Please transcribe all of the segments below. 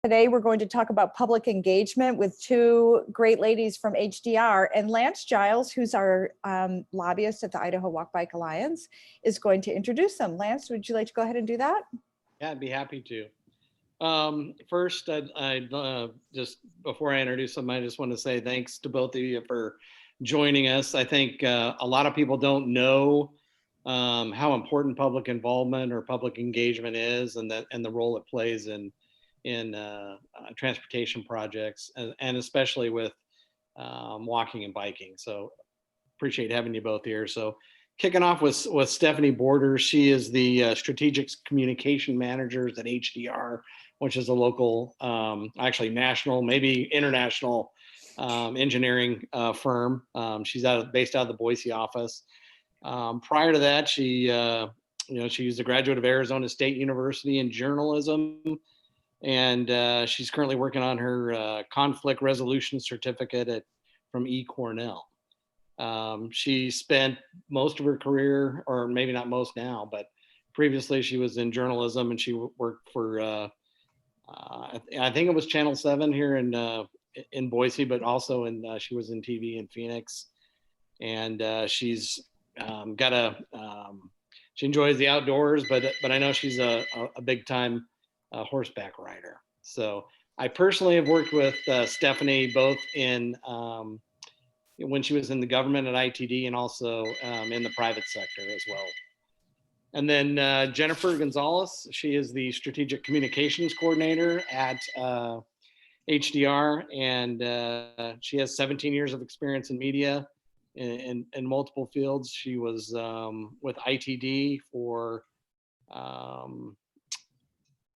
Today, we're going to talk about public engagement with two great ladies from HDR, and Lance Giles, who's our lobbyist at the Idaho Walk Bike Alliance, is going to introduce them. Lance, would you like to go ahead and do that? Yeah, I'd be happy to. First, I'd just before I introduce them, I just want to say thanks to both of you for joining us. I think a lot of people don't know how important public involvement or public engagement is, and the role it plays in transportation projects, and especially with walking and biking. So appreciate having you both here. So kicking off with Stephanie Borders. She is the strategic communication manager at HDR, which is a local, actually national, maybe international engineering firm. She's based out of the Boise office. Prior to that, she's a graduate of Arizona State University in journalism. And she's currently working on her conflict resolution certificate from Cornell. She spent most of her career, or maybe not most now, but previously she was in journalism, and she worked for, I think it was Channel 7 here in Boise, but also she was in TV in Phoenix. And she's she enjoys the outdoors, but I know she's a big time horseback rider. So I personally have worked with Stephanie both in when she was in the government at ITD, and also in the private sector as well. And then Jennifer Gonzalez, she is the strategic communications coordinator at HDR, and she has 17 years of experience in media in multiple fields. She was with ITD for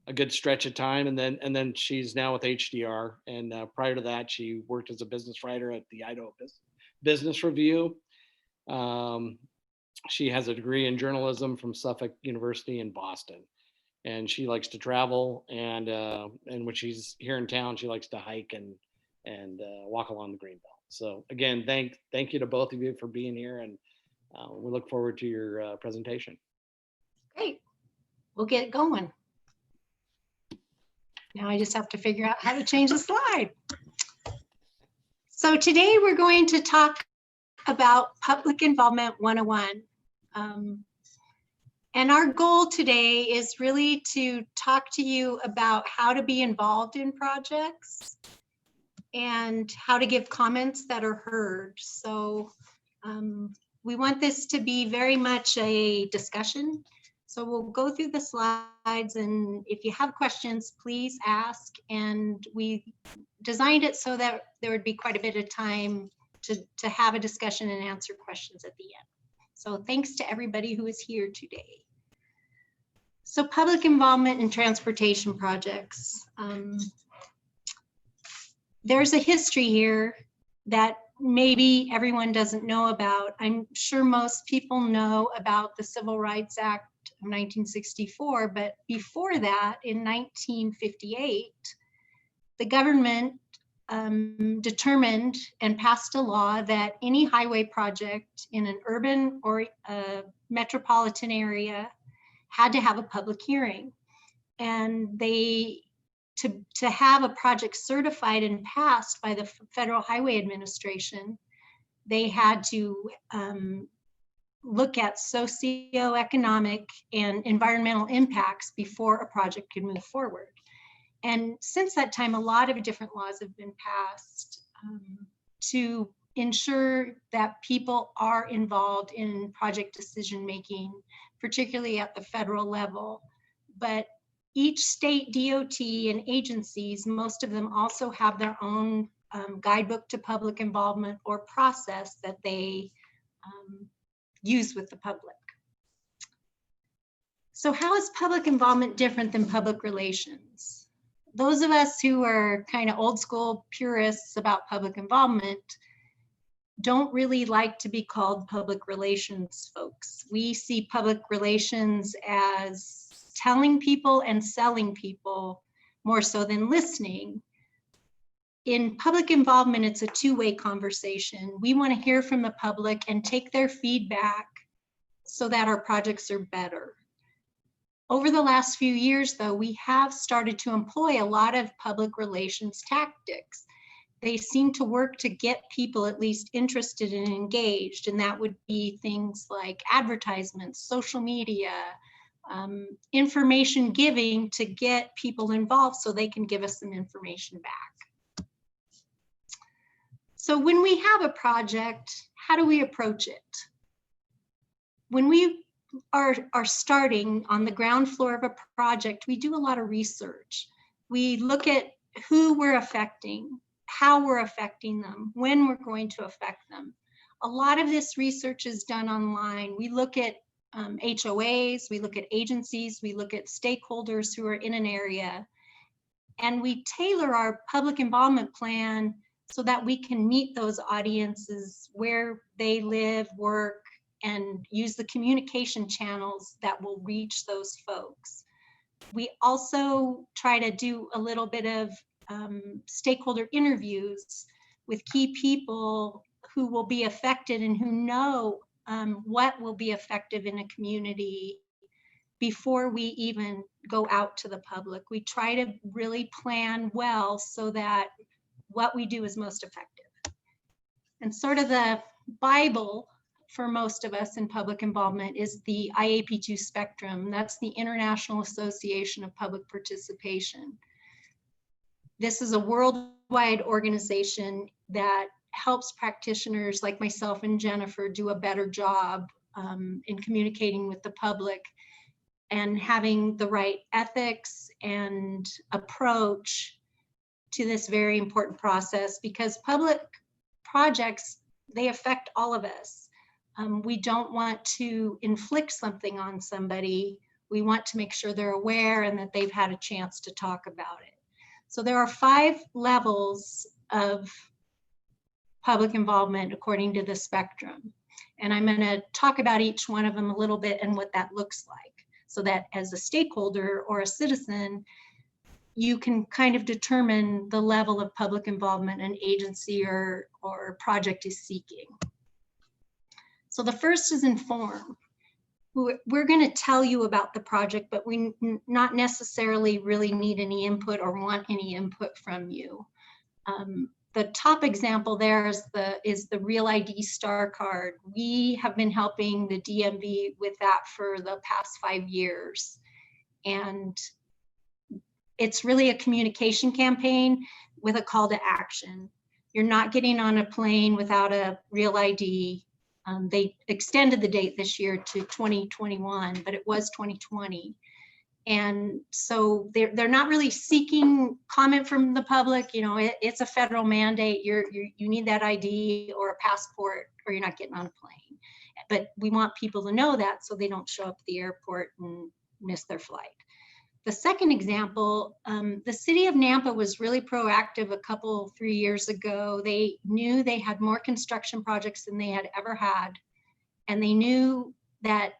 a good stretch of time, and then she's now with HDR. And prior to that, she worked as a business writer at the Idaho Business Review. She has a degree in journalism from Suffolk University in Boston, and she likes to travel. And when she's here in town, she likes to hike and walk along the Greenbelt. So again, thank you to both of you for being here, and we look forward to your presentation. Great, we'll get going. Now I just have to figure out how to change the slide. So today we're going to talk about Public Involvement 101. And our goal today is really to talk to you about how to be involved in projects and how to give comments that are heard. So we want this to be very much a discussion. So we'll go through the slides, and if you have questions, please ask. And we designed it so that there would be quite a bit of time to have a discussion and answer questions at the end. So thanks to everybody who is here today. So public involvement in transportation projects. There's a history here that maybe everyone doesn't know about. I'm sure most people know about the Civil Rights Act of 1964, but before that, in 1958, the government determined and passed a law that any highway project in an urban or metropolitan area had to have a public hearing. And to have a project certified and passed by the Federal Highway Administration, they had to look at socioeconomic and environmental impacts before a project could move forward. And since that time, a lot of different laws have been passed to ensure that people are involved in project decision making, particularly at the federal level. But each state DOT and agencies, most of them also have their own guidebook to public involvement or process that they use with the public. So how is public involvement different than public relations? Those of us who are kind of old school purists about public involvement don't really like to be called public relations folks. We see public relations as telling people and selling people more so than listening. In public involvement, it's a two-way conversation. We want to hear from the public and take their feedback so that our projects are better. Over the last few years, though, we have started to employ a lot of public relations tactics. They seem to work to get people at least interested and engaged, and that would be things like advertisements, social media, information giving to get people involved so they can give us some information back. So when we have a project, how do we approach it? When we are starting on the ground floor of a project, we do a lot of research. We look at who we're affecting, how we're affecting them, when we're going to affect them. A lot of this research is done online. We look at HOAs, we look at agencies, we look at stakeholders who are in an area, and we tailor our public involvement plan so that we can meet those audiences where they live, work, and use the communication channels that will reach those folks. We also try to do a little bit of stakeholder interviews with key people who will be affected and who know what will be effective in a community before we even go out to the public. We try to really plan well so that what we do is most effective. And sort of the Bible for most of us in public involvement is the IAP2 Spectrum. That's the International Association of Public Participation. This is a worldwide organization that helps practitioners like myself and Jennifer do a better job in communicating with the public and having the right ethics and approach to this very important process, because public projects, they affect all of us. We don't want to inflict something on somebody. We want to make sure they're aware and that they've had a chance to talk about it. So there are 5 levels of public involvement according to the spectrum. And I'm going to talk about each one of them a little bit and what that looks like, so that as a stakeholder or a citizen, you can kind of determine the level of public involvement an agency or project is seeking. So the first is inform. We're going to tell you about the project, but we not necessarily really need any input or want any input from you. The top example there is the Real ID Star Card. We have been helping the DMV with that for the past 5 years. And it's really a communication campaign with a call to action. You're not getting on a plane without a Real ID. They extended the date this year to 2021, but it was 2020. And so they're not really seeking comment from the public. You know, it's a federal mandate. You need that ID or a passport or you're not getting on a plane. But we want people to know that so they don't show up at the airport and miss their flight. The second example, the city of Nampa was really proactive 3 years ago. They knew they had more construction projects than they had ever had. And they knew that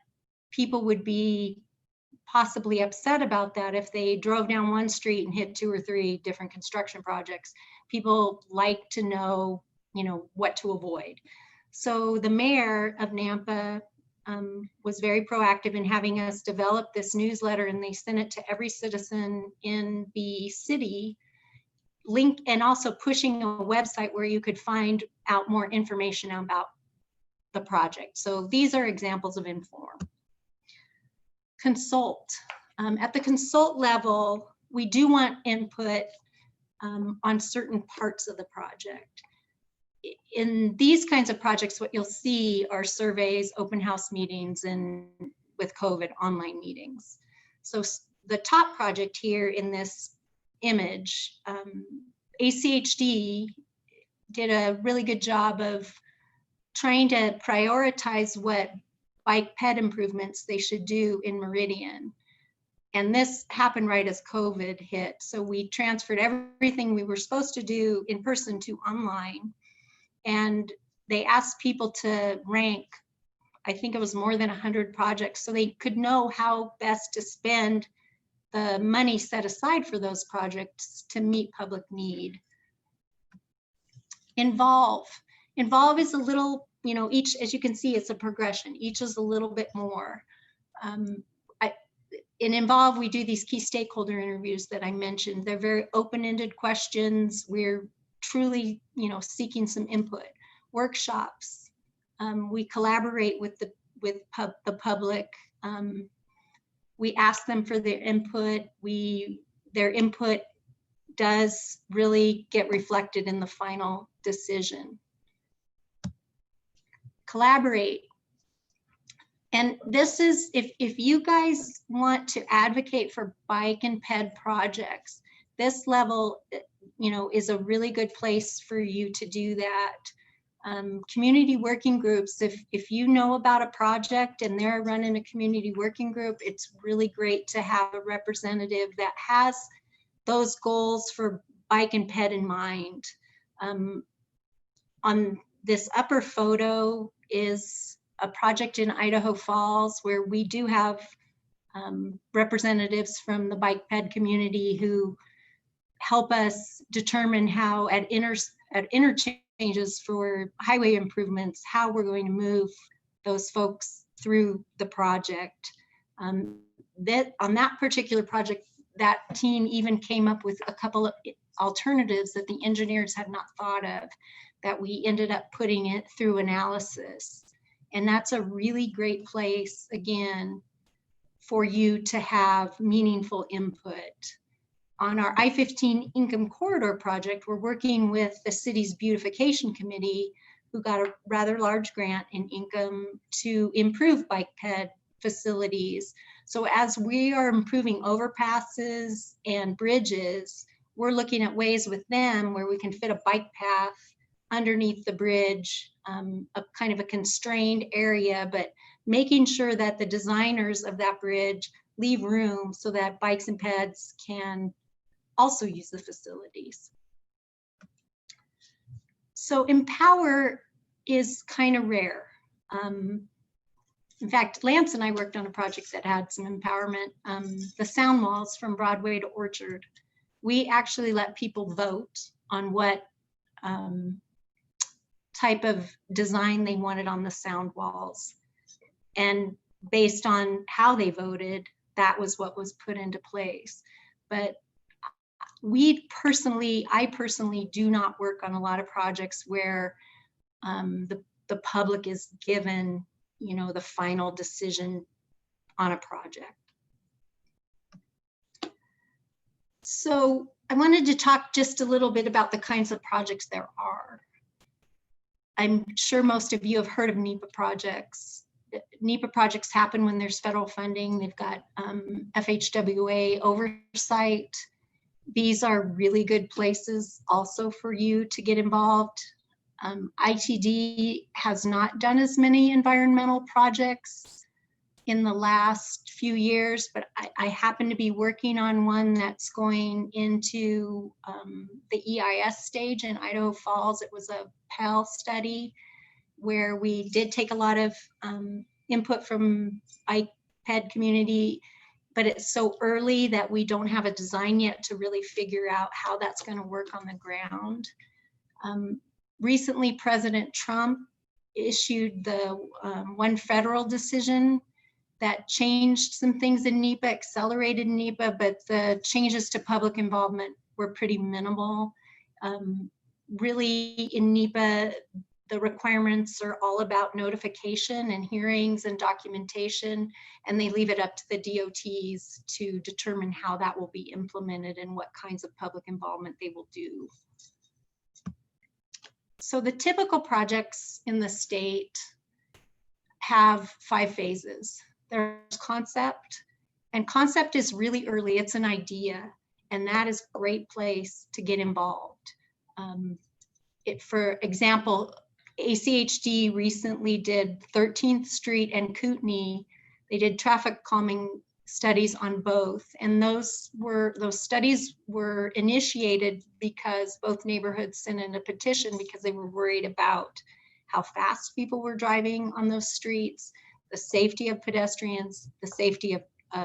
people would be possibly upset about that if they drove down one street and hit 2 or 3 different construction projects. People like to know, what to avoid. So the mayor of Nampa was very proactive in having us develop this newsletter, and they sent it to every citizen in the city, link, and also pushing a website where you could find out more information about the project. So these are examples of inform. Consult. At the consult level, we do want input on certain parts of the project. In these kinds of projects, what you'll see are surveys, open house meetings, and with COVID, online meetings. So the top project here in this image, ACHD did a really good job of trying to prioritize what bike ped improvements they should do in Meridian. And this happened right as COVID hit. So we transferred everything we were supposed to do in person to online. And they asked people to rank, I think it was more than 100 projects, so they could know how best to spend the money set aside for those projects to meet public need. Involve. Involve is a little, each, as you can see, it's a progression. Each is a little bit more. in Involve, we do these key stakeholder interviews that I mentioned. They're very open-ended questions. We're truly, seeking some input. Workshops. We collaborate with the public. We ask them for their input. Their input does really get reflected in the final decision. Collaborate. And this is, if you guys want to advocate for bike and ped projects, this level, is a really good place for you to do that. Community working groups, if you know about a project and they're running a community working group, it's really great to have a representative that has those goals for bike and ped in mind. On this upper photo is a project in Idaho Falls where we do have representatives from the bike ped community who help us determine how at interchanges for highway improvements, how we're going to move those folks through the project. On that particular project, that team even came up with a couple of alternatives that the engineers had not thought of, that we ended up putting it through analysis. And that's a really great place, again, for you to have meaningful input. On our I-15 Income Corridor project, we're working with the city's beautification committee, who got a rather large grant in income to improve bike ped facilities. So as we are improving overpasses and bridges, we're looking at ways with them where we can fit a bike path underneath the bridge, a kind of a constrained area, but making sure that the designers of that bridge leave room so that bikes and peds can also use the facilities. So empower is kind of rare. In fact, Lance and I worked on a project that had some empowerment, the sound walls from Broadway to Orchard. We actually let people vote on what type of design they wanted on the sound walls. And based on how they voted, that was what was put into place. But I personally do not work on a lot of projects where the public is given, the final decision on a project. So I wanted to talk just a little bit about the kinds of projects there are. I'm sure most of you have heard of NEPA projects. NEPA projects happen when there's federal funding. They've got FHWA oversight. These are really good places also for you to get involved. ITD has not done as many environmental projects in the last few years, but I happen to be working on one that's going into the EIS stage in Idaho Falls. It was a PAL study where we did take a lot of input from IPED community, but it's so early that we don't have a design yet to really figure out how that's going to work on the ground. Recently, President Trump issued the one federal decision that changed some things in NEPA, accelerated NEPA, but the changes to public involvement were pretty minimal. Really, in NEPA, the requirements are all about notification and hearings and documentation, and they leave it up to the DOTs to determine how that will be implemented and what kinds of public involvement they will do. So the typical projects in the state have 5 phases. There's concept, and concept is really early. It's an idea, and that is a great place to get involved. For example, ACHD recently did 13th Street and Kootenai. They did traffic calming studies on both, and those studies were initiated because both neighborhoods sent in a petition because they were worried about how fast people were driving on those streets, the safety of pedestrians, the safety of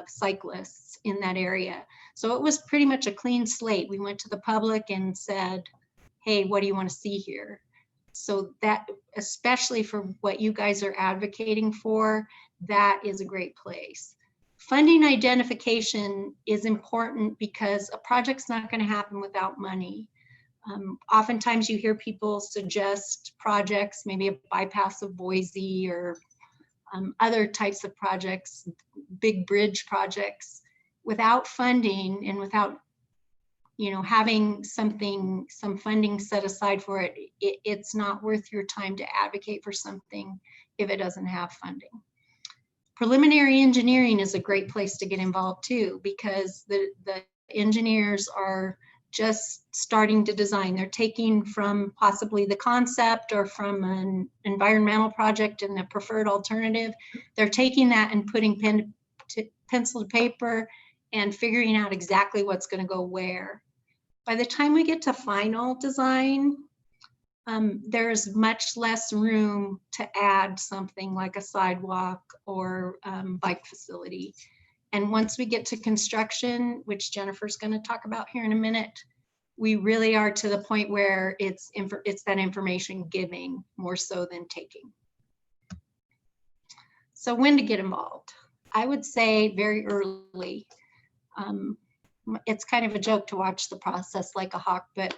cyclists in that area. So it was pretty much a clean slate. We went to the public and said, hey, what do you want to see here? So that, especially for what you guys are advocating for, that is a great place. Funding identification is important because a project's not going to happen without money. Oftentimes you hear people suggest projects, maybe a bypass of Boise or other types of projects, big bridge projects, without funding and without, you know, having some funding set aside for it, it's not worth your time to advocate for something if it doesn't have funding. Preliminary engineering is a great place to get involved too, because the engineers are just starting to design. They're taking from possibly the concept or from an environmental project and a preferred alternative. They're taking that and putting pencil to paper and figuring out exactly what's going to go where. By the time we get to final design, there's much less room to add something like a sidewalk or bike facility. And once we get to construction, which Jennifer's going to talk about here in a minute, we really are to the point where it's that information giving more so than taking. So when to get involved? I would say very early. It's kind of a joke to watch the process like a hawk, but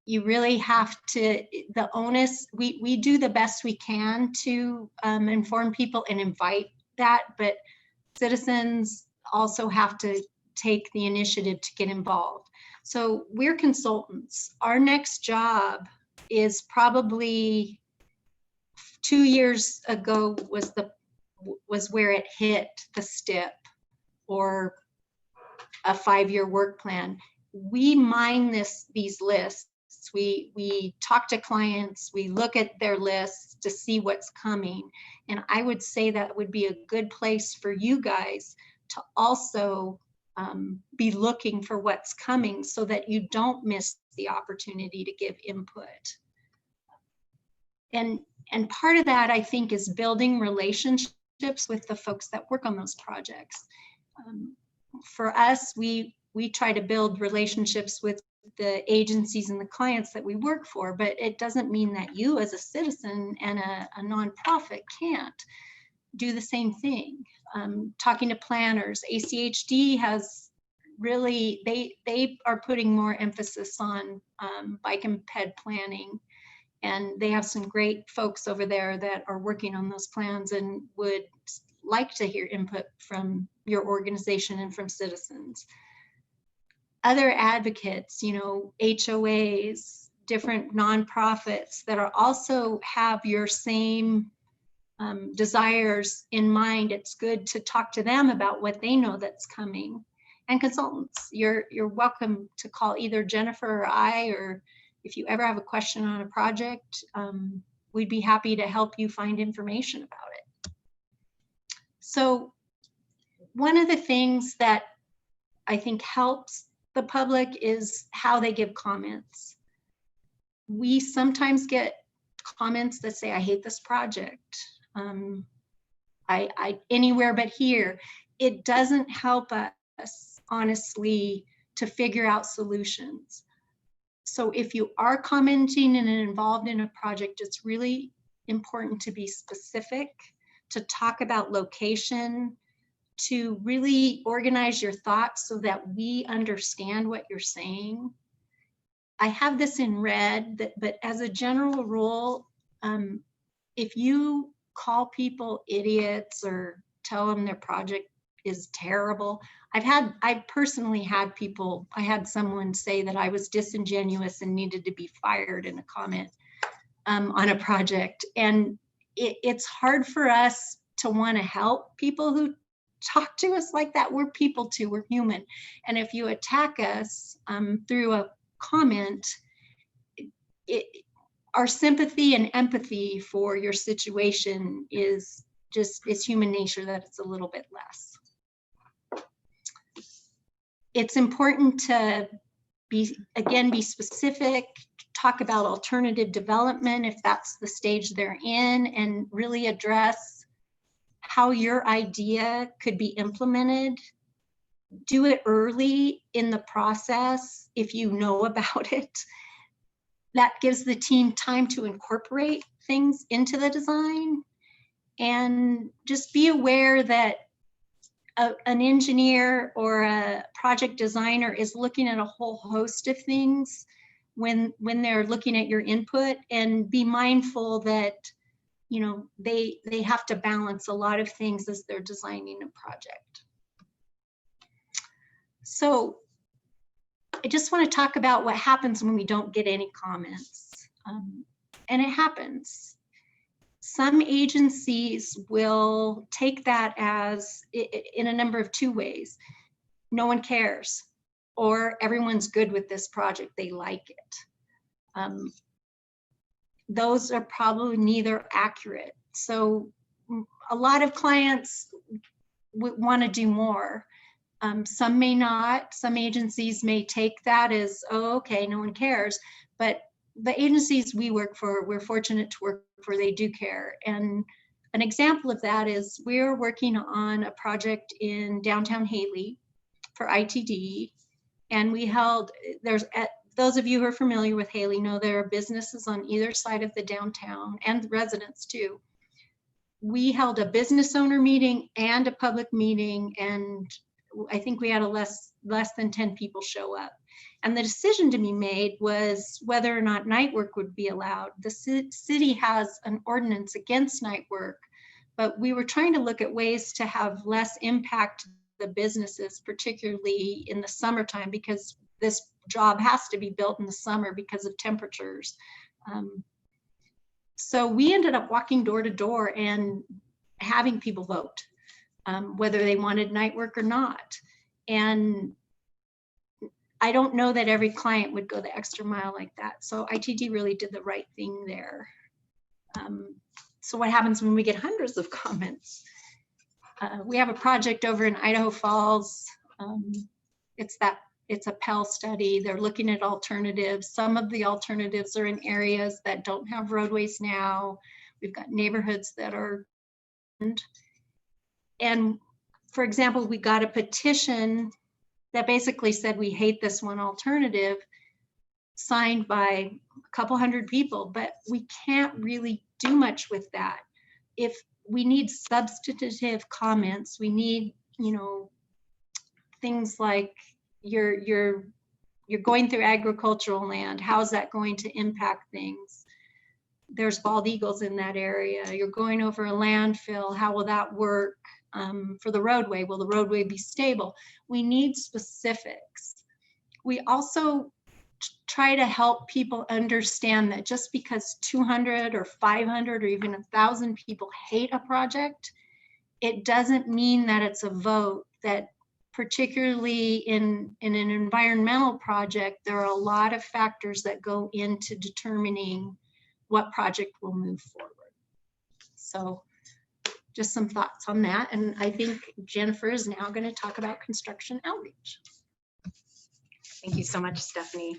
you really have to, the onus, we do the best we can to inform people and invite that, but citizens also have to take the initiative to get involved. So we're consultants. Our next job is probably 2 years ago was where it hit the STIP or a 5-year work plan. We mine these lists. We talk to clients, we look at their lists to see what's coming. And I would say that would be a good place for you guys to also be looking for what's coming so that you don't miss the opportunity to give input. And part of that, I think, is building relationships with the folks that work on those projects. For us, we try to build relationships with the agencies and the clients that we work for, but it doesn't mean that you as a citizen and a nonprofit can't do the same thing. Talking to planners, ACHD has really, they are putting more emphasis on bike and ped planning, and they have some great folks over there that are working on those plans and would like to hear input from your organization and from citizens. Other advocates, you know, HOAs, different nonprofits that are also have your same desires in mind. It's good to talk to them about what they know that's coming. And consultants, you're welcome to call either Jennifer or I, or if you ever have a question on a project, we'd be happy to help you find information about it. So one of the things that I think helps the public is how they give comments. We sometimes get comments that say, I hate this project. I anywhere but here. It doesn't help us, honestly, to figure out solutions. So if you are commenting and involved in a project, it's really important to be specific, to talk about location, to really organize your thoughts so that we understand what you're saying. I have this in red, but as a general rule, if you call people idiots or tell them their project is terrible, I personally had people, I had someone say that I was disingenuous and needed to be fired in a comment on a project. And it's hard for us to want to help people who talk to us like that. We're people too, we're human. And if you attack us through a comment, our sympathy and empathy for your situation is just, it's human nature that it's a little bit less. It's important to be specific, talk about alternative development if that's the stage they're in, and really address how your idea could be implemented. Do it early in the process if you know about it. That gives the team time to incorporate things into the design. And just be aware that an engineer or a project designer is looking at a whole host of things when they're looking at your input, and be mindful that, you know, they have to balance a lot of things as they're designing a project. So I just want to talk about what happens when we don't get any comments. And it happens. Some agencies will take that as in a number of two ways. No one cares, or everyone's good with this project, they like it. Those are probably neither accurate. So a lot of clients want to do more. Some may not. Some agencies may take that as, oh, okay, no one cares. But the agencies we work for, we're fortunate to work for, they do care. And an example of that is we're working on a project in downtown Haley for ITD. And we held, those of you who are familiar with Haley know there are businesses on either side of the downtown, and residents too. We held a business owner meeting and a public meeting, and I think we had a less than 10 people show up. And the decision to be made was whether or not night work would be allowed. The city has an ordinance against night work, but we were trying to look at ways to have less impact the businesses, particularly in the summertime, because this job has to be built in the summer because of temperatures. So we ended up walking door to door and having people vote whether they wanted night work or not. And I don't know that every client would go the extra mile like that. So ITD really did the right thing there. So what happens when we get hundreds of comments? We have a project over in Idaho Falls. It's a Pell study. They're looking at alternatives. Some of the alternatives are in areas that don't have roadways now. We've got neighborhoods that are, and for example, we got a petition that basically said we hate this one alternative, signed by a couple hundred people, but we can't really do much with that. If we need substantive comments, we need, you know, things like you're going through agricultural land, how's that going to impact things? There's bald eagles in that area. You're going over a landfill, how will that work? For the roadway, will the roadway be stable? We need specifics. We also try to help people understand that just because 200 or 500 or even 1,000 people hate a project, it doesn't mean that it's a vote. That particularly in an environmental project, there are a lot of factors that go into determining what project will move forward. So just some thoughts on that. And I think Jennifer is now going to talk about construction outreach. Thank you so much, Stephanie.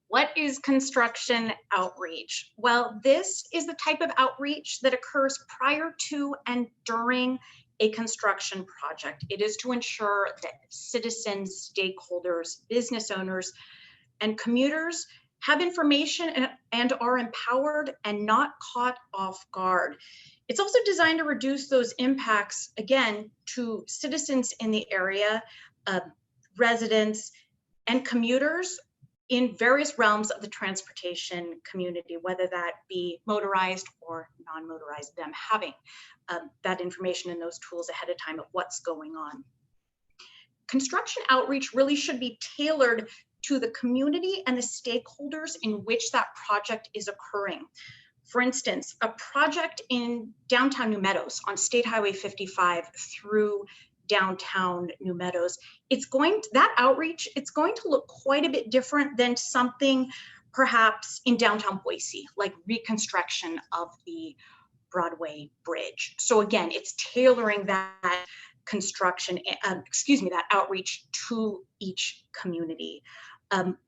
What is construction outreach? Well, this is the type of outreach that occurs prior to and during a construction project. It is to ensure that citizens, stakeholders, business owners, and commuters have information and are empowered and not caught off guard. It's also designed to reduce those impacts, again, to citizens in the area, residents, and commuters in various realms of the transportation community, whether that be motorized or non-motorized, them having that information and those tools ahead of time of what's going on. Construction outreach really should be tailored to the community and the stakeholders in which that project is occurring. For instance, a project in downtown New Meadows on State Highway 55 through downtown New Meadows, that outreach, it's going to look quite a bit different than something perhaps in downtown Boise, like reconstruction of the Broadway Bridge. So again, it's tailoring that construction, that outreach to each community.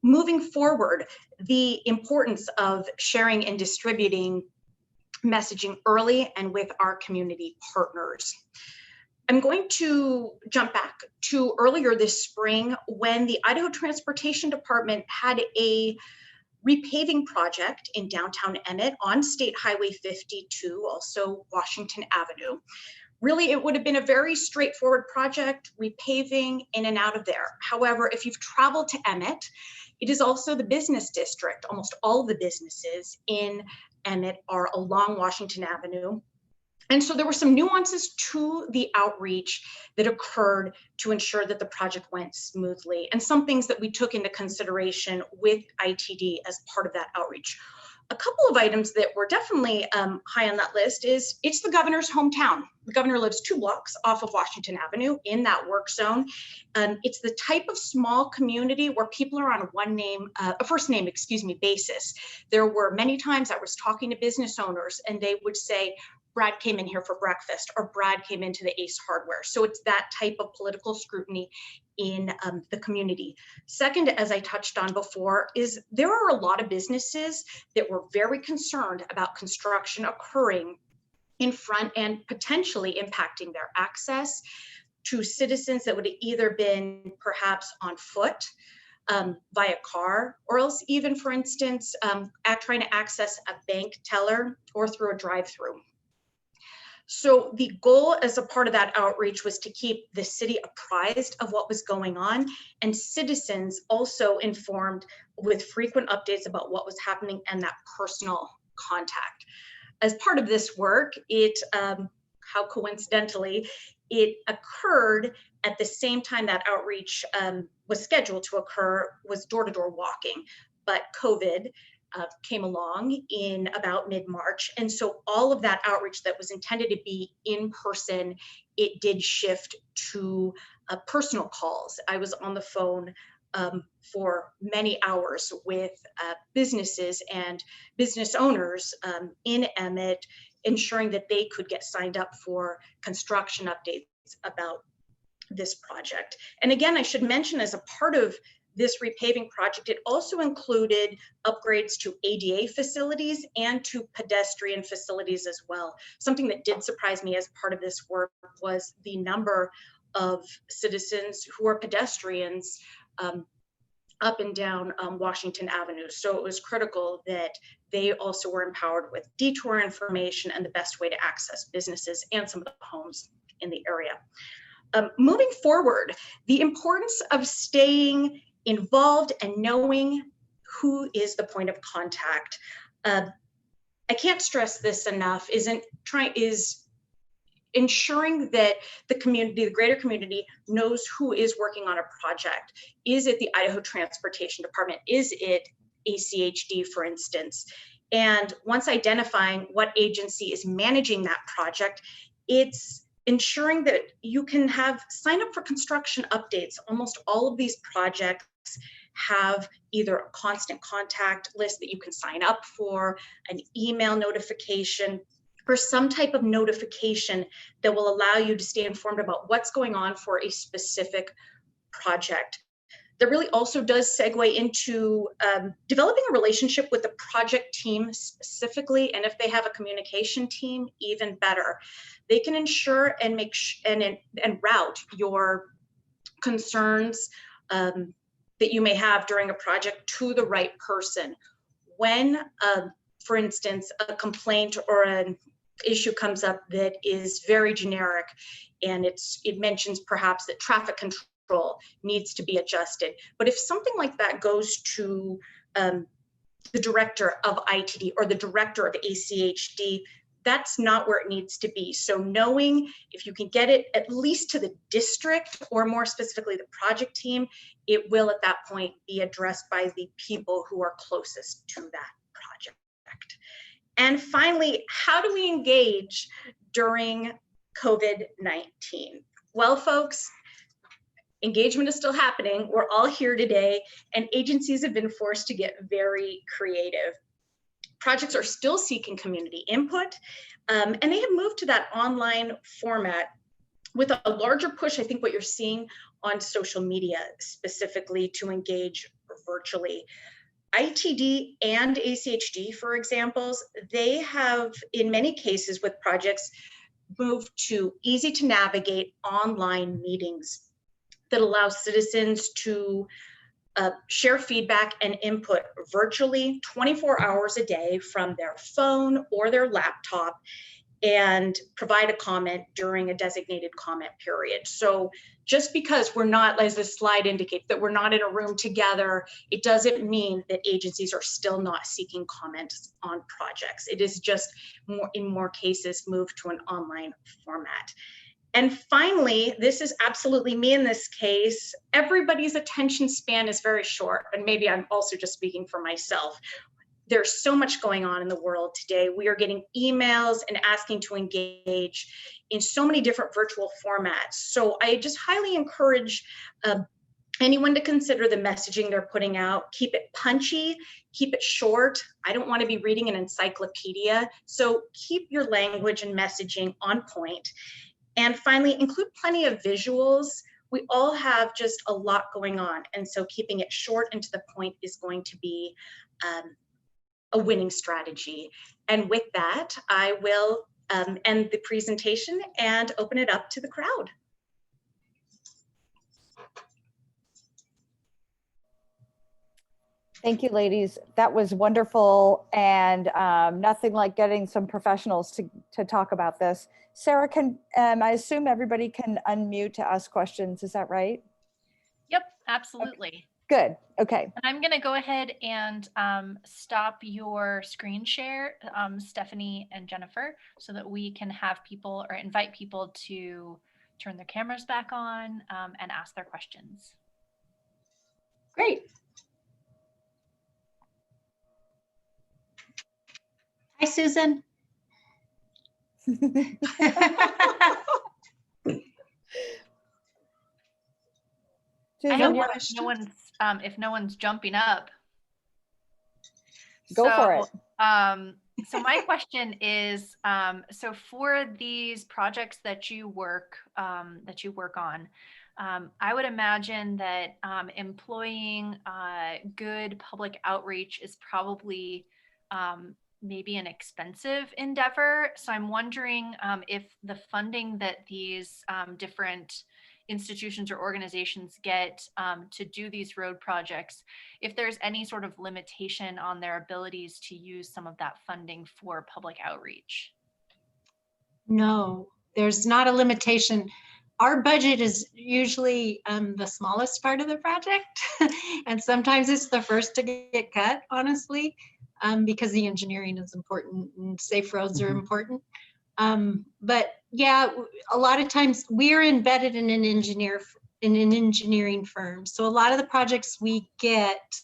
Moving forward, the importance of sharing and distributing messaging early and with our community partners. I'm going to jump back to earlier this spring when the Idaho Transportation Department had a repaving project in downtown Emmett on State Highway 52, also Washington Avenue. Really, it would have been a very straightforward project, repaving in and out of there. However, if you've traveled to Emmett, it is also the business district. Almost all of the businesses in Emmett are along Washington Avenue. And so there were some nuances to the outreach that occurred to ensure that the project went smoothly, and some things that we took into consideration with ITD as part of that outreach. A couple of items that were definitely high on that list is it's the governor's hometown. The governor lives 2 blocks off of Washington Avenue in that work zone. It's the type of small community where people are on a first name basis. There were many times I was talking to business owners and they would say, Brad came in here for breakfast, or Brad came into the Ace Hardware. So it's that type of political scrutiny in the community. Second, as I touched on before, is there are a lot of businesses that were very concerned about construction occurring in front and potentially impacting their access to citizens that would have either been perhaps on foot, via car, or else even, for instance, trying to access a bank teller or through a drive-through. So the goal as a part of that outreach was to keep the city apprised of what was going on, and citizens also informed with frequent updates about what was happening and that personal contact. As part of this work, how coincidentally, it occurred at the same time that outreach was scheduled to occur, was door-to-door walking, but COVID came along in about mid-March. And so all of that outreach that was intended to be in person, it did shift to personal calls. I was on the phone for many hours with businesses and business owners in Emmett, ensuring that they could get signed up for construction updates about this project. And again, I should mention, as a part of this repaving project, it also included upgrades to ADA facilities and to pedestrian facilities as well. Something that did surprise me as part of this work was the number of citizens who are pedestrians up and down Washington Avenue. So it was critical that they also were empowered with detour information and the best way to access businesses and some of the homes in the area. Moving forward, the importance of staying involved and knowing who is the point of contact. I can't stress this enough, is ensuring that the community, the greater community, knows who is working on a project. Is it the Idaho Transportation Department? Is it ACHD, for instance? And once identifying what agency is managing that project, it's ensuring that you can sign up for construction updates. Almost all of these projects have either a constant contact list that you can sign up for, an email notification, or some type of notification that will allow you to stay informed about what's going on for a specific project. That really also does segue into developing a relationship with the project team specifically, and if they have a communication team, even better. They can ensure and and route your concerns that you may have during a project to the right person. When, for instance, a complaint or an issue comes up that is very generic, and it mentions perhaps that traffic control needs to be adjusted. But if something like that goes to the director of ITD or the director of ACHD, that's not where it needs to be. So knowing if you can get it at least to the district, or more specifically the project team, it will at that point be addressed by the people who are closest to that project. And finally, how do we engage during COVID-19? Well, folks, engagement is still happening. We're all here today, and agencies have been forced to get very creative. Projects are still seeking community input, and they have moved to that online format with a larger push. I think what you're seeing on social media specifically to engage virtually. ITD and ACHD, for examples, they have, in many cases with projects, moved to easy to navigate online meetings that allow citizens to share feedback and input virtually 24 hours a day from their phone or their laptop. and provide a comment during a designated comment period. So just because we're not, as this slide indicates, that we're not in a room together, it doesn't mean that agencies are still not seeking comments on projects. It is just in more cases moved to an online format. And finally, this is absolutely me in this case, everybody's attention span is very short, and maybe I'm also just speaking for myself. There's so much going on in the world today. We are getting emails and asking to engage in so many different virtual formats. So I just highly encourage anyone to consider the messaging they're putting out. Keep it punchy, keep it short. I don't want to be reading an encyclopedia. So keep your language and messaging on point. And finally, include plenty of visuals. We all have just a lot going on. And so keeping it short and to the point is going to be a winning strategy. And with that, I will end the presentation and open it up to the crowd. Thank you, ladies. That was wonderful, and nothing like getting some professionals to talk about this. Sarah, I assume everybody can unmute to ask questions. Is that right? Yep, absolutely. Good. Okay. And I'm going to go ahead and stop your screen share, Stephanie and Jennifer, so that we can have people or invite people to turn their cameras back on and ask their questions. Great. Hi, Susan. Susan, I know if no one's jumping up. Go for it. So my question is, so for these projects that you work on, I would imagine that employing good public outreach is probably maybe an expensive endeavor. So I'm wondering if the funding that these different institutions or organizations get to do these road projects, if there's any sort of limitation on their abilities to use some of that funding for public outreach. No, there's not a limitation. Our budget is usually the smallest part of the project. And sometimes it's the first to get cut, honestly, because the engineering is important and safe roads are important. But yeah, a lot of times we're embedded in an engineering firm. So a lot of the projects we get,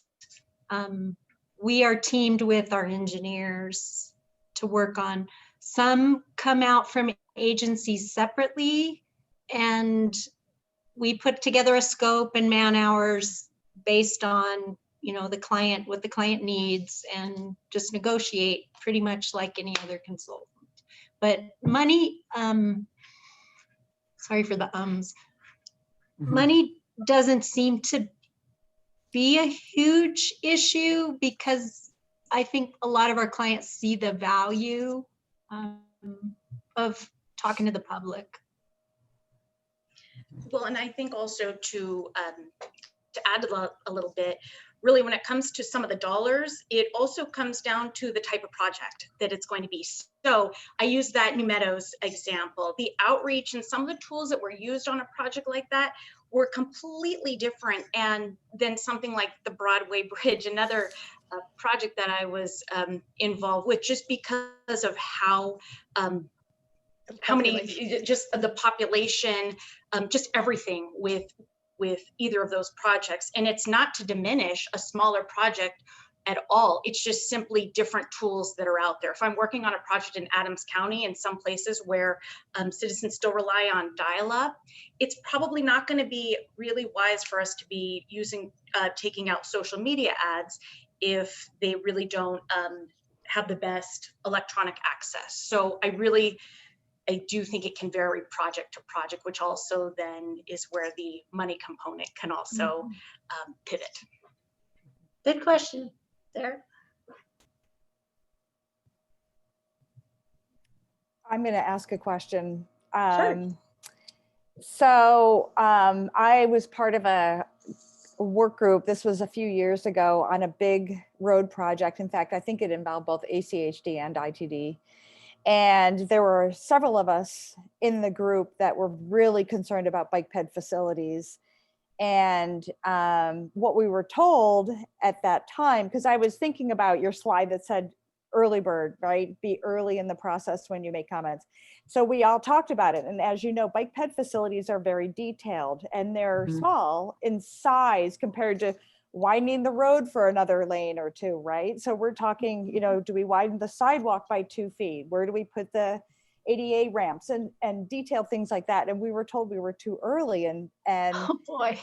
we are teamed with our engineers to work on. Some come out from agencies separately, and we put together a scope and man hours based on, you know, the client, what the client needs, and just negotiate pretty much like any other consultant. But money, sorry for the ums, money doesn't seem to be a huge issue because I think a lot of our clients see the value of talking to the public. Well, and I think also to add a little bit, really when it comes to some of the dollars, it also comes down to the type of project that it's going to be. So I use that New Meadows example. The outreach and some of the tools that were used on a project like that were completely different and than something like the Broadway Bridge, another project that I was involved with, just because of how many, just the population, just everything with either of those projects. And it's not to diminish a smaller project at all. It's just simply different tools that are out there. If I'm working on a project in Adams County in some places where citizens still rely on dial-up, it's probably not going to be really wise for us to be using, taking out social media ads if they really don't have the best electronic access. So I do think it can vary project to project, which also then is where the money component can also pivot. Good question, Sarah. I'm going to ask a question. Sure. So I was part of a work group, this was a few years ago, on a big road project. In fact, I think it involved both ACHD and ITD. And there were several of us in the group that were really concerned about bike ped facilities. And what we were told at that time, because I was thinking about your slide that said early bird, right? Be early in the process when you make comments. So we all talked about it. And as you know, bike ped facilities are very detailed and they're small in size compared to widening the road for another lane or two, right? So we're talking, you know, do we widen the sidewalk by 2 feet? Where do we put the ADA ramps and detailed things like that? And we were told we were too early, and Oh boy.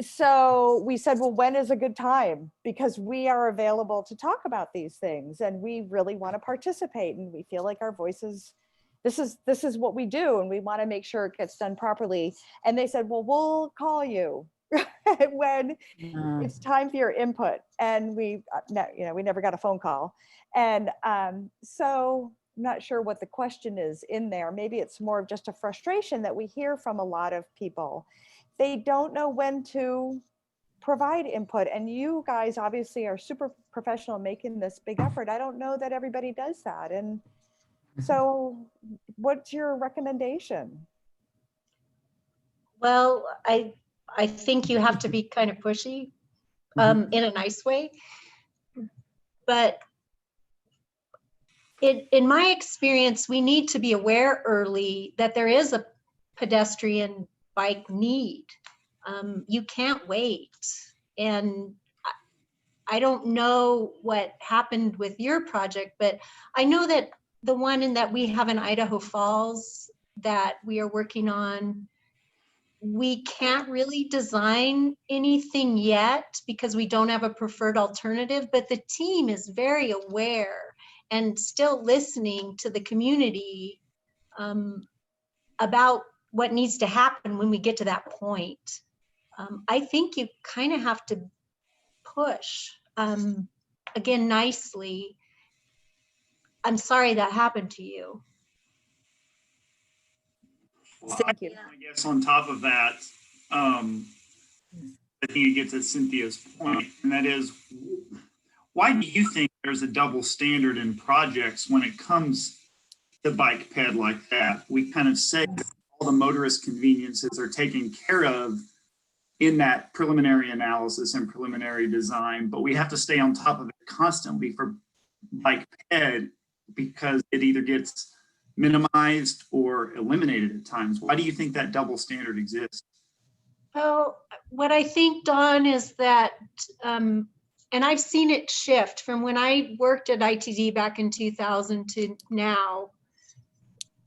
so we said, well, when is a good time? Because we are available to talk about these things and we really want to participate, and we feel like our voices, this is what we do, and we want to make sure it gets done properly. And they said, well, we'll call you when it's time for your input. And we never got a phone call. And so I'm not sure what the question is in there. Maybe it's more of just a frustration that we hear from a lot of people. They don't know when to provide input. And you guys obviously are super professional making this big effort. I don't know that everybody does that. And so what's your recommendation? Well, I think you have to be kind of pushy in a nice way. But in my experience, we need to be aware early that there is a pedestrian bike need. You can't wait. And I don't know what happened with your project, but I know that the one that we have in Idaho Falls that we are working on, we can't really design anything yet because we don't have a preferred alternative, but the team is very aware and still listening to the community about what needs to happen when we get to that point. I think you kind of have to push, again, nicely. I'm sorry that happened to you. Well, Thank you. I guess on top of that, I think it gets at Cynthia's point, and that is, why do you think there's a double standard in projects when it comes to bike ped like that? We kind of say all the motorist conveniences are taken care of in that preliminary analysis and preliminary design, but we have to stay on top of it constantly for bike ped because it either gets minimized or eliminated at times. Why do you think that double standard exists? Well, what I think, Dawn, is that, and I've seen it shift from when I worked at ITD back in 2000 to now,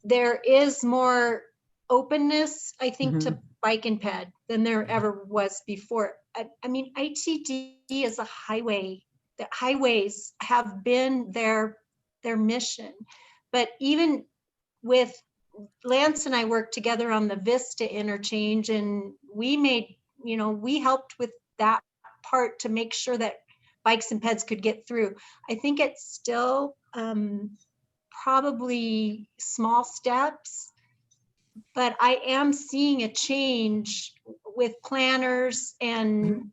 there is more openness, I think, to bike and ped than there ever was before. I mean, ITD is a highway. The highways have been their mission. But even with Lance and I worked together on the Vista interchange, and we made, we helped with that part to make sure that bikes and peds could get through. I think it's still probably small steps, but I am seeing a change with planners and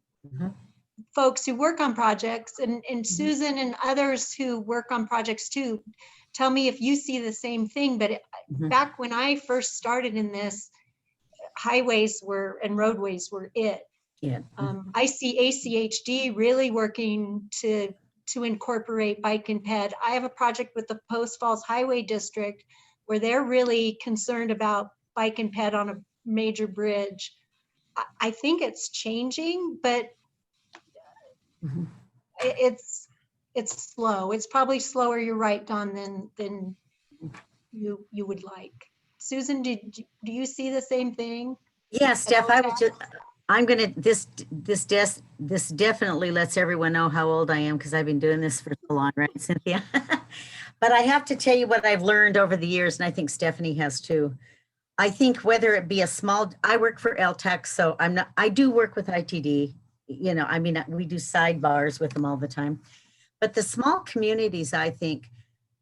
folks who work on projects, and Susan and others who work on projects too. Tell me if you see the same thing, but back when I first started in this, highways and roadways were it. Yeah. I see ACHD really working to incorporate bike and ped. I have a project with the Post Falls Highway District where they're really concerned about bike and ped on a major bridge. I think it's changing, but it's slow. It's probably slower, you're right, Don, than you would like. Susan, do you see the same thing? Yeah, Steph, this definitely lets everyone know how old I am because I've been doing this for so long, right, Cynthia? But I have to tell you what I've learned over the years, and I think Stephanie has too. I think whether it be I work for LTAC, so I do work with ITD, I mean, we do sidebars with them all the time. But the small communities, I think,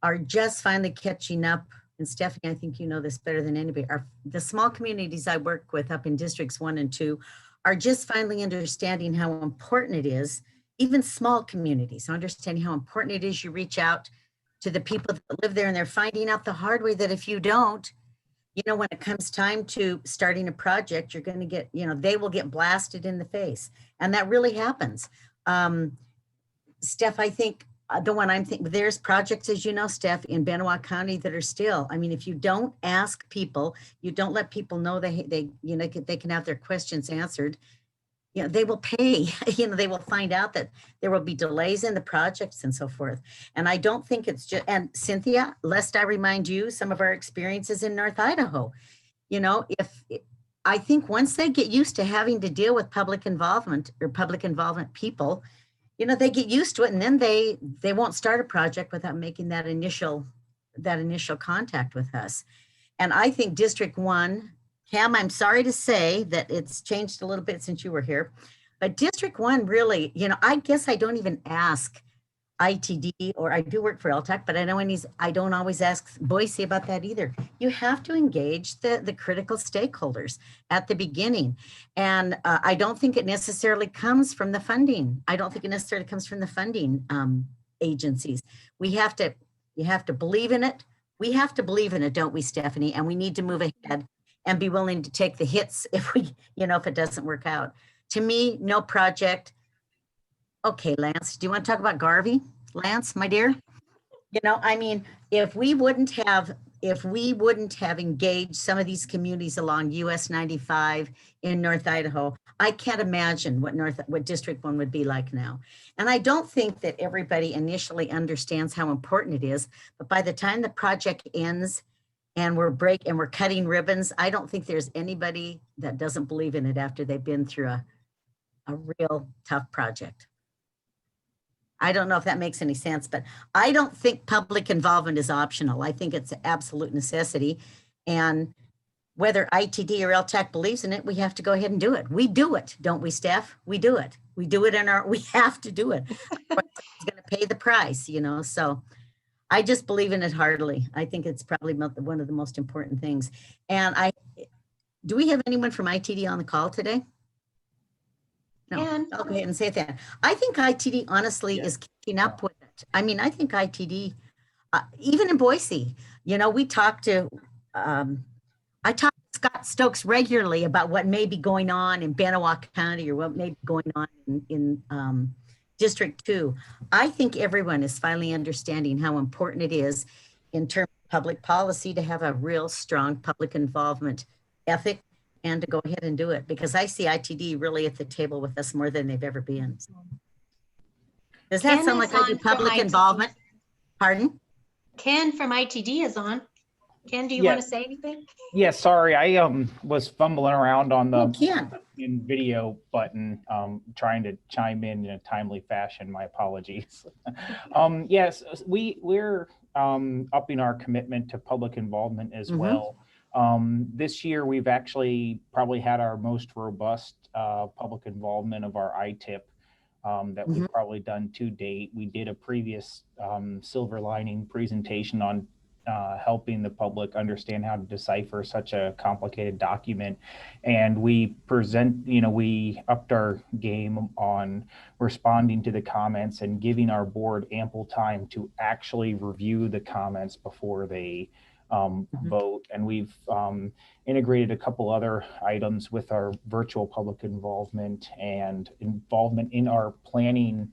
are just finally catching up. And Stephanie, I think you know this better than anybody. The small communities I work with up in districts 1 and 2 are just finally understanding how important it is, even small communities, understanding how important it is you reach out to the people that live there, and they're finding out the hard way that if you don't, you know, when it comes time to starting a project, you're going to get, you know, they will get blasted in the face. And that really happens. Steph, I think the one I'm thinking, there's projects, as you know, Steph, in Benoit County that are still, I mean, if you don't ask people, you don't let people know they you know, they can have their questions answered, you know, they will pay, you know, they will find out that there will be delays in the projects and so forth. And I don't think it's just, and Cynthia, lest I remind you, some of our experiences in North Idaho, you know, I think once they get used to having to deal with public involvement or public involvement people, you know, they get used to it, and then they won't start a project without making that initial contact with us. And I think District 1, Cam, I'm sorry to say that it's changed a little bit since you were here, but District 1 really, you know, I guess I don't even ask ITD, or I do work for LTAC, but I don't always ask Boise about that either. You have to engage the critical stakeholders at the beginning. And I don't think it necessarily comes from the funding. I don't think it necessarily comes from the funding agencies. You have to believe in it. We have to believe in it, don't we, Stephanie? And we need to move ahead and be willing to take the hits if if it doesn't work out. To me, no project. Okay, Lance, do you want to talk about Garvey? Lance, my dear? You know, I mean, if we wouldn't have engaged some of these communities along US 95 in North Idaho, I can't imagine what District 1 would be like now. And I don't think that everybody initially understands how important it is, but by the time the project ends and we're cutting ribbons, I don't think there's anybody that doesn't believe in it after they've been through a real tough project. I don't know if that makes any sense, but I don't think public involvement is optional. I think it's an absolute necessity. And whether ITD or LTAC believes in it, we have to go ahead and do it. We do it, don't we, Steph? We do it. We do it we have to do it. It's going to pay the price, you know? So I just believe in it heartily. I think it's probably one of the most important things. And do we have anyone from ITD on the call today? No, I'll go ahead and say that. I think ITD honestly is keeping up with it. I mean, I think ITD, even in Boise, you know, I talk to Scott Stokes regularly about what may be going on in Benoit County or what may be going on in District 2. I think everyone is finally understanding how important it is in terms of public policy to have a real strong public involvement ethic and to go ahead and do it, because I see ITD really at the table with us more than they've ever been. Does that sound like I do public involvement? Pardon? Ken from ITD is on. Ken, do you want to say anything? Yeah, sorry, I was fumbling around on the in video button, trying to chime in a timely fashion. My apologies. Yes, we're upping our commitment to public involvement as well. This year, we've actually probably had our most robust public involvement of our ITIP that we've probably done to date. We did a previous silver lining presentation on helping the public understand how to decipher such a complicated document. And we upped our game on responding to the comments and giving our board ample time to actually review the comments before they vote. And we've integrated a couple other items with our virtual public involvement and involvement in our planning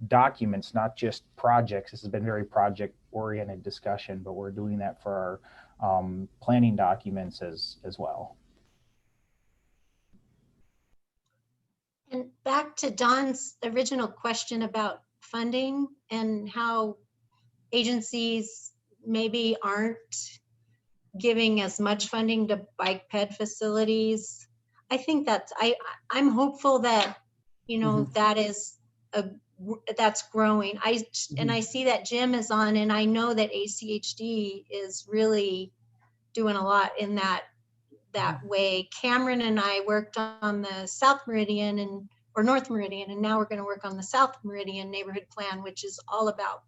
documents, not just projects. This has been very project oriented discussion, but we're doing that for our planning documents as well. And back to Don's original question about funding and how agencies maybe aren't giving as much funding to bike ped facilities. I think I'm hopeful that, you know, that's growing. And I see that Jim is on, and I know that ACHD is really doing a lot in that way. Cameron and I worked on the South Meridian or North Meridian, and now we're going to work on the South Meridian neighborhood plan, which is all about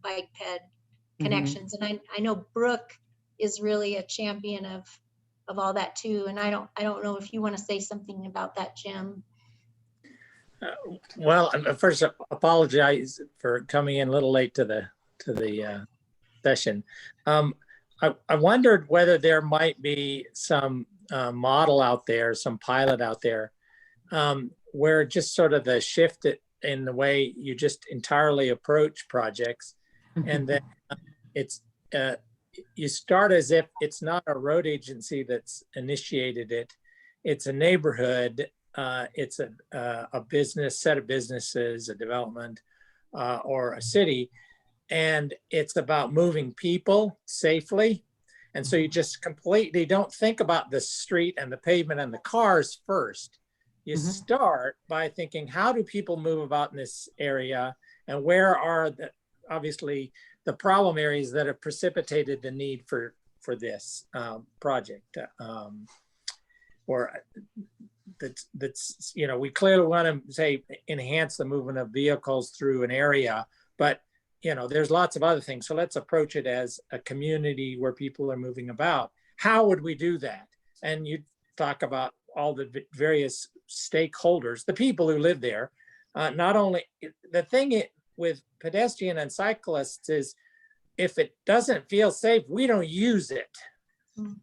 bike ped connections. And I know Brooke is really a champion of all that too. And I don't know if you want to say something about that, Jim. Well, first, apologize for coming in a little late to the session. I wondered whether there might be some model out there, some pilot out there, where just sort of the shift in the way you just entirely approach projects, and then it's you start as if it's not a road agency that's initiated it, it's a neighborhood, it's a business, set of businesses, a development, or a city, and it's about moving people safely. And so you just completely don't think about the street and the pavement and the cars first. You start by thinking, how do people move about in this area, and where are the, obviously, the problem areas that have precipitated the need for this project, or that's, you know, we clearly want to say enhance the movement of vehicles through an area, but you know, there's lots of other things. So let's approach it as a community where people are moving about. How would we do that? And you talk about all the various stakeholders, the people who live there. Not only, the thing with pedestrian and cyclists is, if it doesn't feel safe, we don't use it.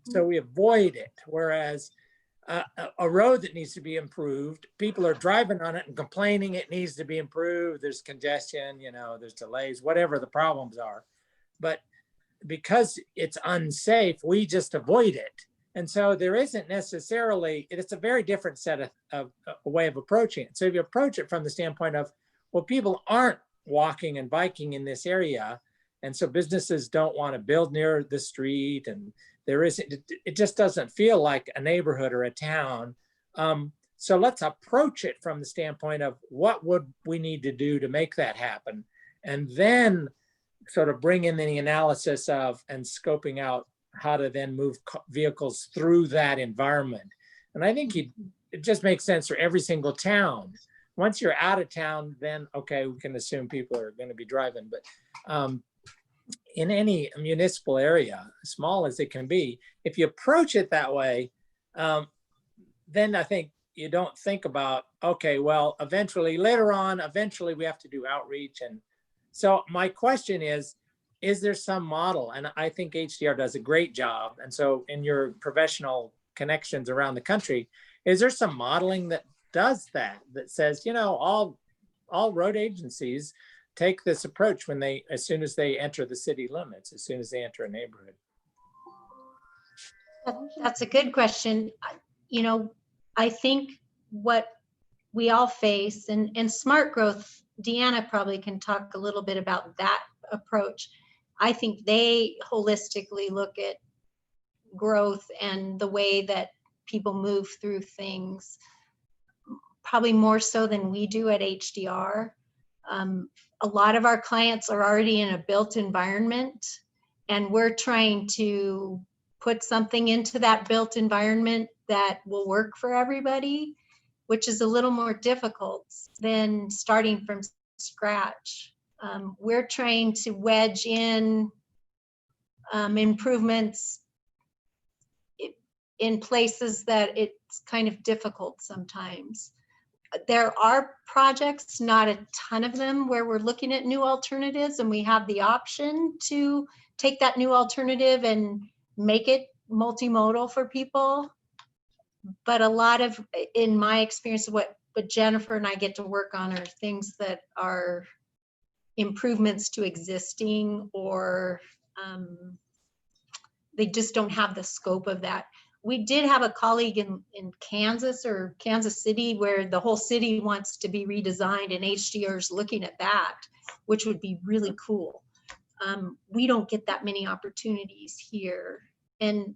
So we avoid it. Whereas a road that needs to be improved, people are driving on it and complaining it needs to be improved. There's congestion, you know, there's delays, whatever the problems are. But because it's unsafe, we just avoid it. And so there isn't necessarily, it's a very different set of a way of approaching it. So if you approach it from the standpoint of, well, people aren't walking and biking in this area, and so businesses don't want to build near the street, and there isn't, it just doesn't feel like a neighborhood or a town. So let's approach it from the standpoint of, what would we need to do to make that happen? And then sort of bring in the analysis of and scoping out how to then move vehicles through that environment. And I think it just makes sense for every single town. Once you're out of town, then okay, we can assume people are going to be driving. But in any municipal area, small as it can be, if you approach it that way, then I think you don't think about, okay, well, eventually later on, eventually we have to do outreach. And so my question is there some model? And I think HDR does a great job. And so in your professional connections around the country, is there some modeling that does that says, you know, all road agencies take this approach when they, as soon as they enter the city limits, as soon as they enter a neighborhood? That's a good question. You know, I think what we all face, and smart growth, Deanna probably can talk a little bit about that approach. I think they holistically look at growth and the way that people move through things, probably more so than we do at HDR. A lot of our clients are already in a built environment, and we're trying to put something into that built environment that will work for everybody, which is a little more difficult than starting from scratch. We're trying to wedge in improvements in places that it's kind of difficult sometimes. There are projects, not a ton of them, where we're looking at new alternatives, and we have the option to take that new alternative and make it multimodal for people. But a lot of, in my experience, what Jennifer and I get to work on are things that are improvements to existing, or they just don't have the scope of that. We did have a colleague in Kansas or Kansas City where the whole city wants to be redesigned, and HDR is looking at that, which would be really cool. We don't get that many opportunities here. And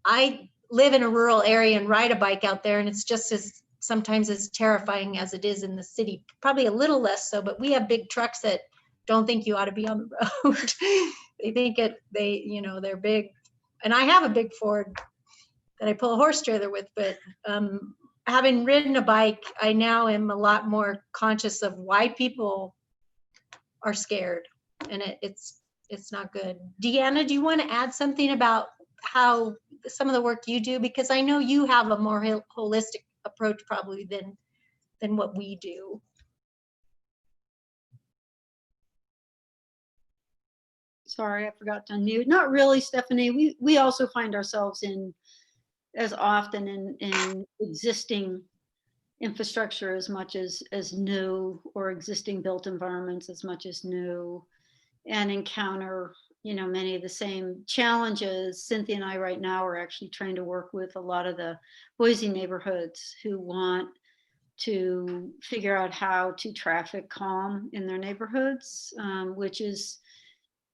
I live in a rural area and ride a bike out there, and it's just as sometimes as terrifying as it is in the city, probably a little less so, but we have big trucks that don't think you ought to be on the road. They think you know, they're big. And I have a big Ford that I pull a horse trailer with, but having ridden a bike, I now am a lot more conscious of why people are scared, and it's not good. Deanna, do you want to add something about how some of the work you do? Because I know you have a more holistic approach probably than what we do. Sorry, I forgot to unmute. Not really, Stephanie. We also find ourselves in as often in existing infrastructure as much as new, or existing built environments as much as new, and encounter, you know, many of the same challenges. Cynthia and I right now are actually trying to work with a lot of the Boise neighborhoods who want to figure out how to traffic calm in their neighborhoods, which is,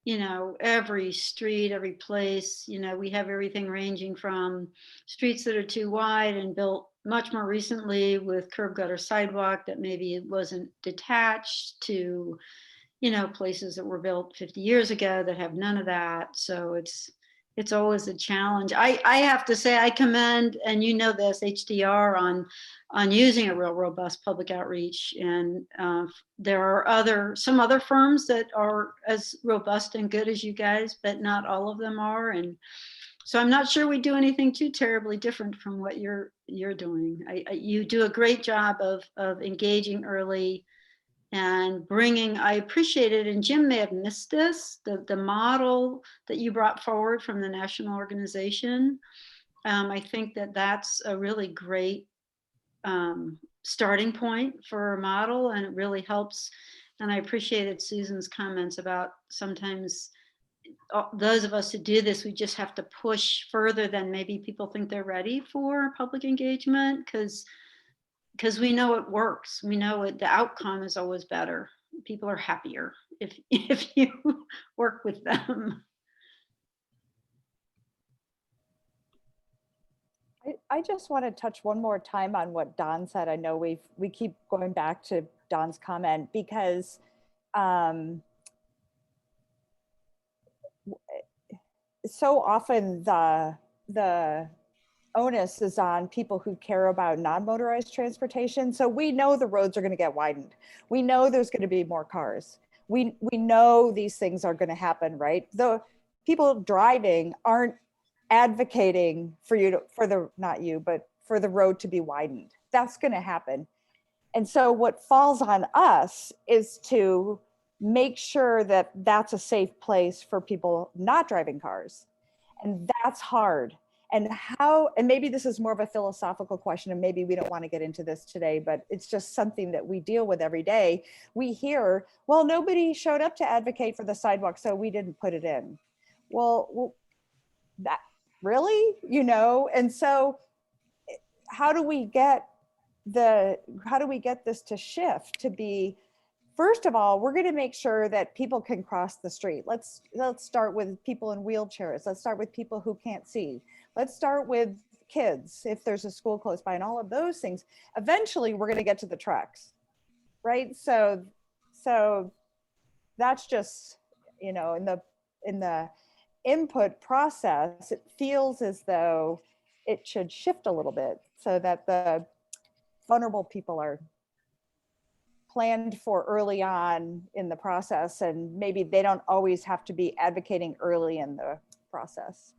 you know, every street, every place, you know, we have everything ranging from streets that are too wide and built much more recently with curb gutter sidewalk that maybe it wasn't detached, to, you know, places that were built 50 years ago that have none of that. So it's always a challenge. I have to say I commend, and you know this, HDR on using a real robust public outreach. And there are some other firms that are as robust and good as you guys, but not all of them are. And so I'm not sure we do anything too terribly different from what you're doing. You do a great job of engaging early and bringing, I appreciate it, and Jim may have missed this, the model that you brought forward from the national organization. I think that that's a really great starting point for a model, and it really helps. And I appreciated Susan's comments about sometimes those of us who do this, we just have to push further than maybe people think they're ready for public engagement, because we know it works. We know the outcome is always better. People are happier if you work with them. I just want to touch one more time on what Don said. I know we keep going back to Don's comment, because so often the onus is on people who care about non-motorized transportation. So we know the roads are going to get widened. We know there's going to be more cars. We know these things are going to happen, right? The people driving aren't advocating for the road to be widened. That's going to happen. And so what falls on us is to make sure that that's a safe place for people not driving cars. And that's hard. And maybe this is more of a philosophical question, and maybe we don't want to get into this today, but it's just something that we deal with every day. We hear, well, nobody showed up to advocate for the sidewalk, so we didn't put it in. Well, that really, you know? And so how do we get this to shift to be, first of all, we're going to make sure that people can cross the street. Let's start with people in wheelchairs. Let's start with people who can't see. Let's start with kids if there's a school close by, and all of those things. Eventually, we're going to get to the trucks, right? So that's just, you know, in the input process, it feels as though it should shift a little bit so that the vulnerable people are planned for early on in the process, and maybe they don't always have to be advocating early in the process.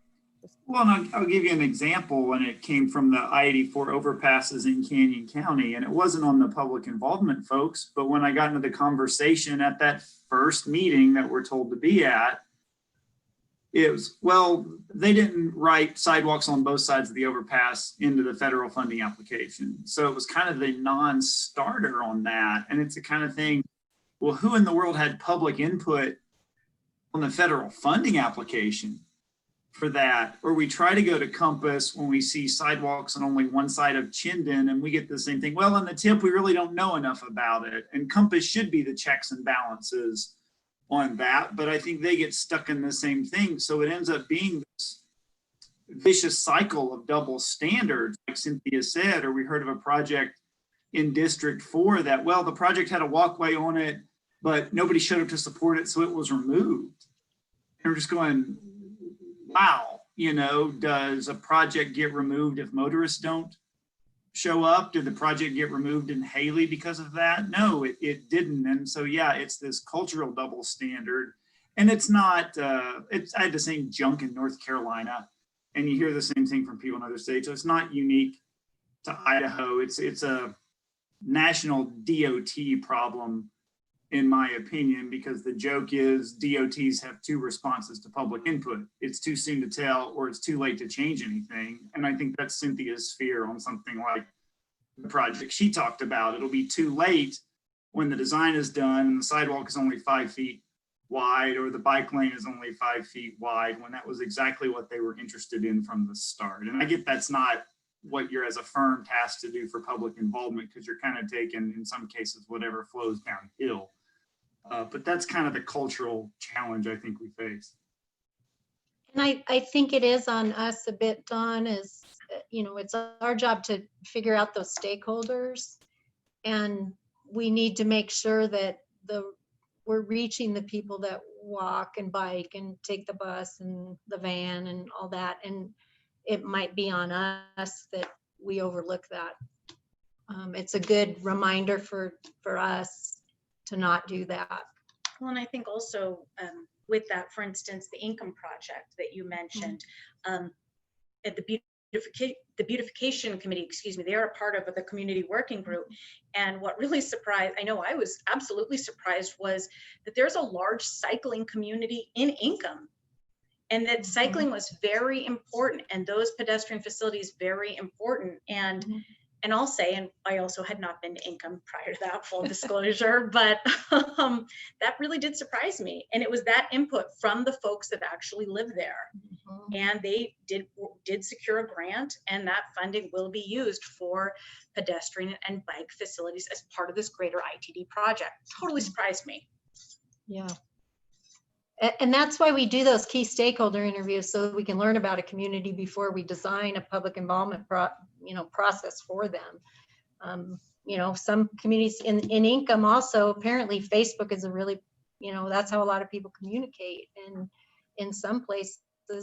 Well, and I'll give you an example, and it came from the I-84 overpasses in Canyon County, and it wasn't on the public involvement folks, but when I got into the conversation at that first meeting that we're told to be at, it was, well, they didn't write sidewalks on both sides of the overpass into the federal funding application. So it was kind of the non-starter on that. And it's the kind of thing, well, who in the world had public input on the federal funding application for that? Or we try to go to Compass when we see sidewalks on only one side of Chinden, and we get the same thing. Well, on the tip, we really don't know enough about it. And Compass should be the checks and balances on that, but I think they get stuck in the same thing. So it ends up being this vicious cycle of double standards, like Cynthia said, or we heard of a project in District 4 that, well, the project had a walkway on it, but nobody showed up to support it, so it was removed. And we're just going, wow, you know, does a project get removed if motorists don't show up? Did the project get removed in Haley because of that? No, it didn't. And so, yeah, it's this cultural double standard. And it's not, I had the same junk in North Carolina, and you hear the same thing from people in other states. So it's not unique to Idaho. It's a national DOT problem in my opinion, because the joke is DOTs have two responses to public input. It's too soon to tell, or it's too late to change anything. And I think that's Cynthia's fear on something like the project she talked about. It'll be too late when the design is done and the sidewalk is only 5 feet wide, or the bike lane is only 5 feet wide, when that was exactly what they were interested in from the start. And I get that's not what you're as a firm tasked to do for public involvement, because you're kind of taking, in some cases, whatever flows downhill. But that's kind of the cultural challenge I think we face. And I think it is on us a bit, Dawn, is, it's our job to figure out those stakeholders. And we need to make sure that we're reaching the people that walk and bike and take the bus and the van and all that. And it might be on us that we overlook that. It's a good reminder for us to not do that. Well, and I think also with that, for instance, the income project that you mentioned, at the beautification committee, excuse me, they are a part of the community working group. And what really surprised, I know I was absolutely surprised, was that there's a large cycling community in Income, and that cycling was very important, and those pedestrian facilities very important. And I'll say, and I also had not been to Income prior to that, full disclosure, but that really did surprise me. And it was that input from the folks that actually live there. And they did secure a grant, and that funding will be used for pedestrian and bike facilities as part of this greater ITD project. Totally surprised me. Yeah. And that's why we do those key stakeholder interviews, so that we can learn about a community before we design a public involvement process for them. Some communities in Income also, apparently Facebook is a really, that's how a lot of people communicate. And in some places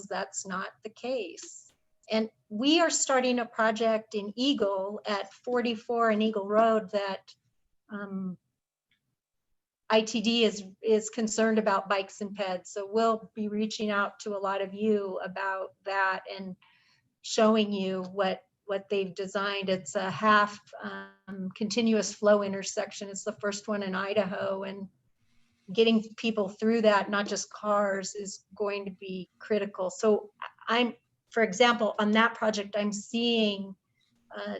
that's not the case. And we are starting a project in Eagle at 44 and Eagle Road that ITD is concerned about bikes and peds. So we'll be reaching out to a lot of you about that and showing you what they've designed. It's a half continuous flow intersection. It's the first one in Idaho, and getting people through that, not just cars, is going to be critical. So for example, on that project, I'm seeing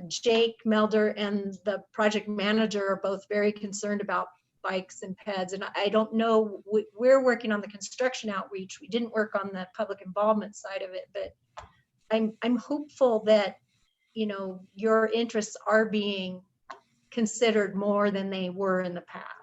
Jake Melder and the project manager are both very concerned about bikes and peds. And I don't know, we're working on the construction outreach. We didn't work on the public involvement side of it, but I'm hopeful that, your interests are being considered more than they were in the past.